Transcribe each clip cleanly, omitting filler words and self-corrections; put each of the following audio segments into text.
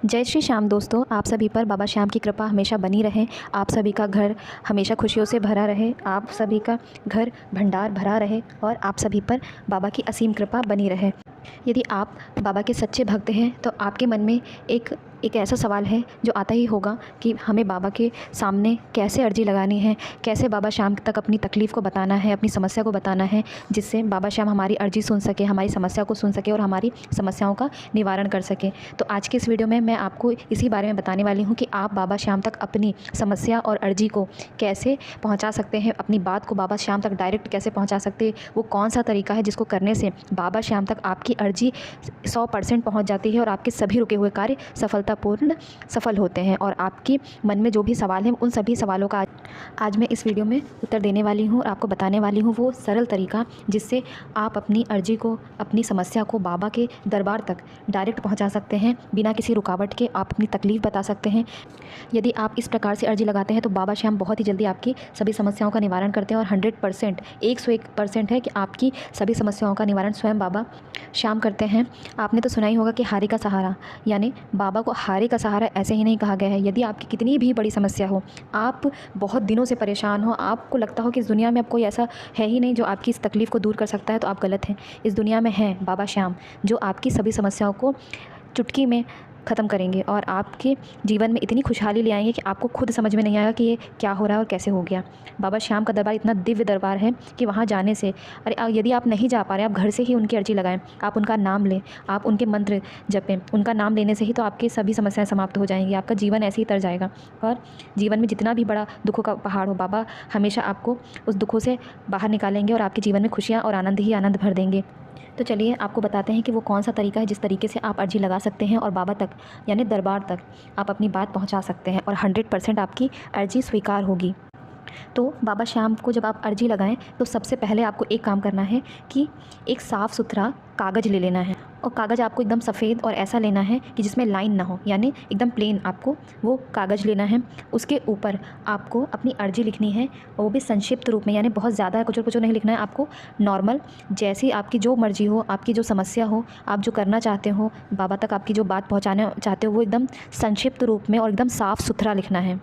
जय श्री श्याम दोस्तों, आप सभी पर बाबा श्याम की कृपा हमेशा बनी रहे। आप सभी का घर हमेशा खुशियों से भरा रहे, आप सभी का घर भंडार भरा रहे और आप सभी पर बाबा की असीम कृपा बनी रहे। यदि आप बाबा के सच्चे भक्त हैं तो आपके मन में एक ऐसा सवाल है जो आता ही होगा कि हमें बाबा के सामने कैसे अर्जी लगानी है, कैसे बाबा श्याम तक अपनी तकलीफ़ को बताना है, अपनी समस्या को बताना है, जिससे बाबा श्याम हमारी अर्जी सुन सके, हमारी समस्या को सुन सके और हमारी समस्याओं का निवारण कर सके। तो आज के इस वीडियो में मैं आपको इसी बारे में बताने वाली हूँ कि आप बाबा श्याम तक अपनी समस्या और अर्जी को कैसे पहुँचा सकते हैं, अपनी बात को बाबा श्याम तक डायरेक्ट कैसे पहुँचा सकते हैं। वो कौन सा तरीका है जिसको करने से बाबा श्याम तक आपकी अर्जी 100% पहुँच जाती है और आपके सभी रुके हुए कार्य सफलतापूर्ण सफल होते हैं। और आपके मन में जो भी सवाल हैं उन सभी सवालों का आज मैं इस वीडियो में उत्तर देने वाली हूँ और आपको बताने वाली हूँ वो सरल तरीका जिससे आप अपनी अर्जी को, अपनी समस्या को बाबा के दरबार तक डायरेक्ट पहुँचा सकते हैं। बिना किसी रुकावट के आप अपनी तकलीफ़ बता सकते हैं। यदि आप इस प्रकार से अर्जी लगाते हैं तो बाबा श्याम बहुत ही जल्दी आपकी सभी समस्याओं का निवारण करते हैं और 100% 101% है कि आपकी सभी समस्याओं का निवारण स्वयं बाबा श्याम करते हैं। आपने तो सुना ही होगा कि हारे का सहारा, यानी बाबा को हारे का सहारा ऐसे ही नहीं कहा गया है। यदि आपकी कितनी भी बड़ी समस्या हो, आप बहुत दिनों से परेशान हो, आपको लगता हो कि इस दुनिया में अब कोई ऐसा है ही नहीं जो आपकी इस तकलीफ़ को दूर कर सकता है, तो आप गलत हैं। इस दुनिया में है बाबा श्याम जो आपकी सभी समस्याओं को चुटकी में ख़त्म करेंगे और आपके जीवन में इतनी खुशहाली ले आएंगे कि आपको खुद समझ में नहीं आएगा कि ये क्या हो रहा है और कैसे हो गया। बाबा श्याम का दरबार इतना दिव्य दरबार है कि वहाँ जाने से, यदि आप नहीं जा पा रहे, आप घर से ही उनकी अर्जी लगाएं, आप उनका नाम लें, आप उनके मंत्र जपें। उनका नाम लेने से ही तो आपकी सभी समस्याएं समाप्त हो जाएंगी, आपका जीवन ऐसे ही तर जाएगा। और जीवन में जितना भी बड़ा दुखों का पहाड़ हो, बाबा हमेशा आपको उस दुखों से बाहर निकालेंगे और आपके जीवन में खुशियाँ और आनंद ही आनंद भर देंगे। तो चलिए आपको बताते हैं कि वो कौन सा तरीका है जिस तरीके से आप अर्जी लगा सकते हैं और बाबा तक, यानी दरबार तक आप अपनी बात पहुंचा सकते हैं और 100% आपकी अर्जी स्वीकार होगी। तो बाबा श्याम को जब आप अर्जी लगाएं तो सबसे पहले आपको एक काम करना है कि एक साफ़ सुथरा कागज़ ले लेना है और कागज़ आपको एकदम सफ़ेद और ऐसा लेना है कि जिसमें लाइन ना हो, यानी एकदम प्लेन आपको वो कागज़ लेना है। उसके ऊपर आपको अपनी अर्जी लिखनी है और वो भी संक्षिप्त रूप में, यानी बहुत ज़्यादा कुछ कुछ नहीं लिखना है। आपको नॉर्मल, जैसी आपकी जो मर्ज़ी हो, आपकी जो समस्या हो, आप जो करना चाहते हो, बाबा तक आपकी जो बात पहुँचाना चाहते हो, वो एकदम संक्षिप्त रूप में और एकदम साफ़ सुथरा लिखना है।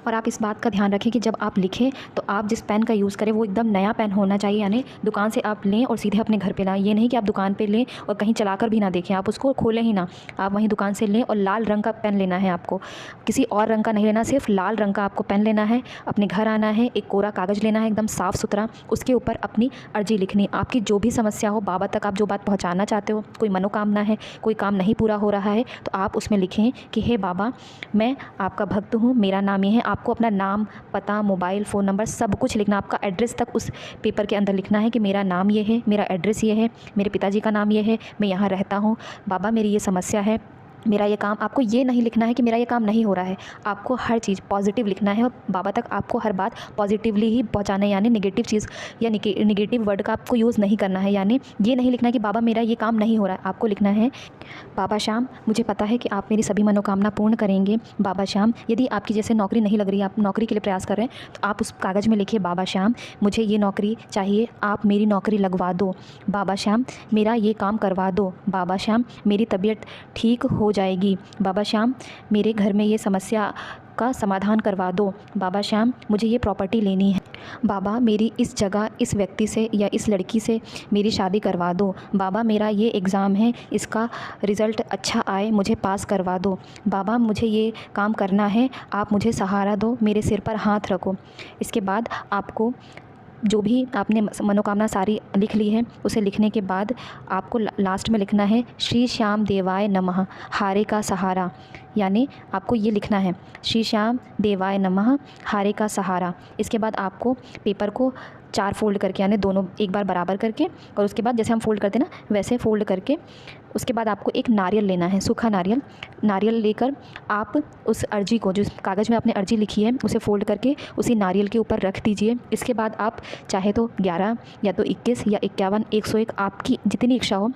और आप इस बात का ध्यान रखें कि जब आप लिखें तो आप जिस पेन का यूज़ करें वो एकदम नया पेन होना चाहिए, यानी दुकान से आप लें और सीधे अपने घर पे लाएं। ये नहीं कि आप दुकान पे लें और कहीं चलाकर भी ना देखें, आप उसको खोलें ही ना, आप वहीं दुकान से लें। और लाल रंग का पेन लेना है आपको, किसी और रंग का नहीं लेना, सिर्फ लाल रंग का आपको पेन लेना है। अपने घर आना है, एक कोरा कागज़ लेना है एकदम साफ़ सुथरा, उसके ऊपर अपनी अर्जी लिखनी। आपकी जो भी समस्या हो, बाबा तक आप जो बात पहुँचाना चाहते हो, कोई मनोकामना है, कोई काम नहीं पूरा हो रहा है, तो आप उसमें लिखें कि हे बाबा, मैं आपका भक्त हूँ, मेरा नाम ये है। आपको अपना नाम, पता, मोबाइल, फ़ोन नंबर सब कुछ लिखना, आपका एड्रेस तक उस पेपर के अंदर लिखना है कि मेरा नाम ये है, मेरा एड्रेस ये है, मेरे पिताजी का नाम ये है, मैं यहाँ रहता हूँ, बाबा मेरी ये समस्या है, मेरा ये काम। आपको ये नहीं लिखना है कि मेरा ये काम नहीं हो रहा है, आपको हर चीज़ पॉजिटिव लिखना है और बाबा तक आपको हर बात पॉजिटिवली ही पहुंचाना है, यानी नेगेटिव चीज़ या नेगेटिव वर्ड का आपको यूज़ नहीं करना है। यानी ये नहीं लिखना कि बाबा मेरा ये काम नहीं हो रहा है, आपको लिखना है बाबा श्याम, मुझे पता है कि आप मेरी सभी मनोकामना पूर्ण करेंगे। बाबा श्याम, यदि आपकी जैसे नौकरी नहीं लग रही, आप नौकरी के लिए प्रयास कर रहे हैं, तो आप उस कागज़ में लिखिए बाबा श्याम, मुझे ये नौकरी चाहिए, आप मेरी नौकरी लगवा दो। बाबा श्याम, मेरा ये काम करवा दो। बाबा श्याम, मेरी तबीयत ठीक हो जाएगी। बाबा श्याम, मेरे घर में ये समस्या का समाधान करवा दो। बाबा श्याम, मुझे ये प्रॉपर्टी लेनी है। बाबा, मेरी इस जगह, इस व्यक्ति से या इस लड़की से मेरी शादी करवा दो। बाबा, मेरा ये एग्ज़ाम है, इसका रिज़ल्ट अच्छा आए, मुझे पास करवा दो। बाबा, मुझे ये काम करना है, आप मुझे सहारा दो, मेरे सिर पर हाथ रखो। इसके बाद आपको जो भी आपने मनोकामना सारी लिख ली है, उसे लिखने के बाद आपको लास्ट में लिखना है श्री श्याम देवाय नमः, हारे का सहारा। यानी आपको ये लिखना है श्री श्याम देवाय नमः, हारे का सहारा। इसके बाद आपको पेपर को 4 फोल्ड करके, यानी दोनों एक बार बराबर करके, और उसके बाद जैसे हम फोल्ड करते हैं ना वैसे फोल्ड करके, उसके बाद आपको एक नारियल लेना है, सूखा नारियल लेकर आप उस अर्जी को, जो कागज़ में आपने अर्जी लिखी है, उसे फोल्ड करके उसी नारियल के ऊपर रख दीजिए। इसके बाद आप चाहे तो 11 या तो 21 या 51, 101, आपकी जितनी इच्छा हो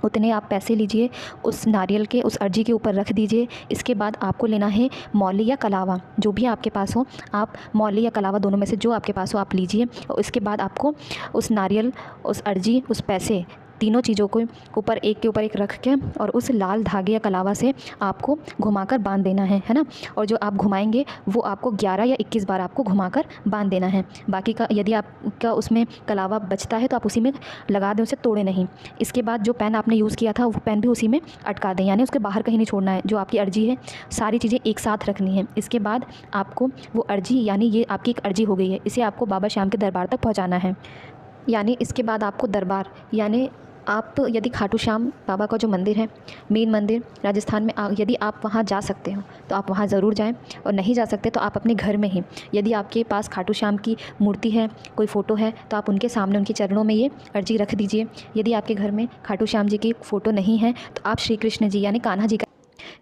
उतने आप पैसे लीजिए, उस नारियल के, उस अर्जी के ऊपर रख दीजिए। इसके बाद आपको लेना है मौली या कलावा, जो भी आपके पास हो, आप मौली या कलावा दोनों में से जो आपके पास हो आप लीजिए। और इसके बाद आपको उस नारियल, उस अर्जी, उस पैसे तीनों चीज़ों को ऊपर एक के ऊपर एक रख के और उस लाल धागे या कलावा से आपको घुमाकर बांध देना है ना। और जो आप घुमाएंगे वो आपको 11 या 21 बार आपको घुमाकर बांध देना है। बाकी का यदि आपका उसमें कलावा बचता है तो आप उसी में लगा दें, उसे तोड़े नहीं। इसके बाद जो पेन आपने यूज़ किया था वो पेन भी उसी में अटका दें, यानी उसके बाहर कहीं नहीं छोड़ना है। जो आपकी अर्जी है सारी चीज़ें एक साथ रखनी है। इसके बाद आपको वो अर्जी, यानी ये आपकी एक अर्जी हो गई है, इसे आपको बाबा श्याम के दरबार तक पहुँचाना है। यानी इसके बाद आपको दरबार, यानी आप यदि खाटू श्याम बाबा का जो मंदिर है, मेन मंदिर राजस्थान में, यदि आप वहाँ जा सकते हो तो आप वहाँ ज़रूर जाएं, और नहीं जा सकते तो आप अपने घर में ही, यदि आपके पास खाटू श्याम की मूर्ति है, कोई फ़ोटो है, तो आप उनके सामने उनके चरणों में ये अर्जी रख दीजिए। यदि आपके घर में खाटू श्याम जी की फ़ोटो नहीं है तो आप श्री कृष्ण जी यानी कान्हा जी का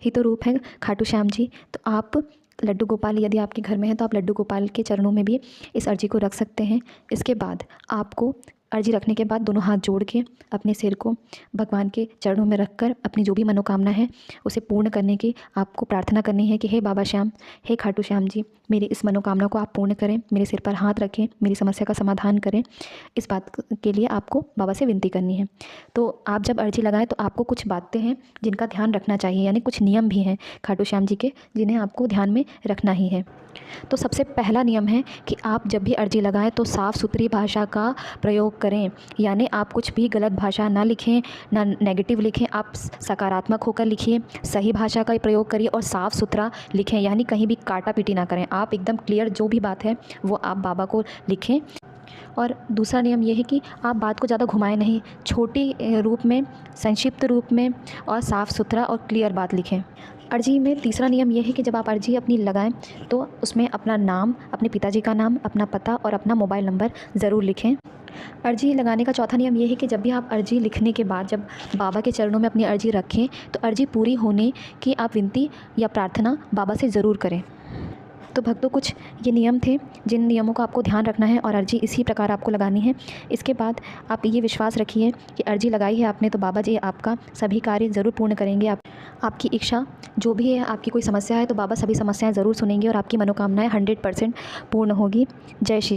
ही तो रूप है खाटू श्याम जी, तो आप लड्डू गोपाल यदि आपके घर में है तो आप लड्डू गोपाल के चरणों में भी इस अर्जी को रख सकते हैं। इसके बाद आपको अर्जी रखने के बाद दोनों हाथ जोड़ के अपने सिर को भगवान के चरणों में रखकर अपनी जो भी मनोकामना है उसे पूर्ण करने की आपको प्रार्थना करनी है कि हे बाबा श्याम, हे खाटू श्याम जी, मेरी इस मनोकामना को आप पूर्ण करें, मेरे सिर पर हाथ रखें, मेरी समस्या का समाधान करें। इस बात के लिए आपको बाबा से विनती करनी है। तो आप जब अर्जी लगाएं तो आपको कुछ बातें हैं जिनका ध्यान रखना चाहिए, यानी कुछ नियम भी हैं खाटू श्याम जी के जिन्हें आपको ध्यान में रखना ही है। तो सबसे पहला नियम है कि आप जब भी अर्जी लगाएं तो साफ़ सुथरी भाषा का प्रयोग करें, यानी आप कुछ भी गलत भाषा ना लिखें, ना नेगेटिव लिखें, आप सकारात्मक होकर लिखिए, सही भाषा का प्रयोग करिए और साफ़ सुथरा लिखें, यानी कहीं भी काटा पीटी ना करें। आप एकदम क्लियर जो भी बात है वो आप बाबा को लिखें। और दूसरा नियम ये है कि आप बात को ज़्यादा घुमाएं नहीं, छोटी रूप में, संक्षिप्त रूप में और साफ़ सुथरा और क्लियर बात लिखें। अर्जी में तीसरा नियम यह है कि जब आप अर्जी अपनी लगाएं तो उसमें अपना नाम, अपने पिताजी का नाम, अपना पता और अपना मोबाइल नंबर ज़रूर लिखें। अर्जी लगाने का चौथा नियम यह है कि जब भी आप अर्जी लिखने के बाद जब बाबा के चरणों में अपनी अर्जी रखें तो अर्जी पूरी होने की आप विनती या प्रार्थना बाबा से ज़रूर करें। तो भक्तों, कुछ ये नियम थे जिन नियमों का आपको ध्यान रखना है और अर्जी इसी प्रकार आपको लगानी है। इसके बाद आप ये विश्वास रखिए कि अर्जी लगाई है आपने तो बाबा जी आपका सभी कार्य ज़रूर पूर्ण करेंगे। आपकी इच्छा जो भी है, आपकी कोई समस्या है तो बाबा सभी समस्याएं ज़रूर सुनेंगे और आपकी मनोकामनाएं 100% पूर्ण होगी। जय श्री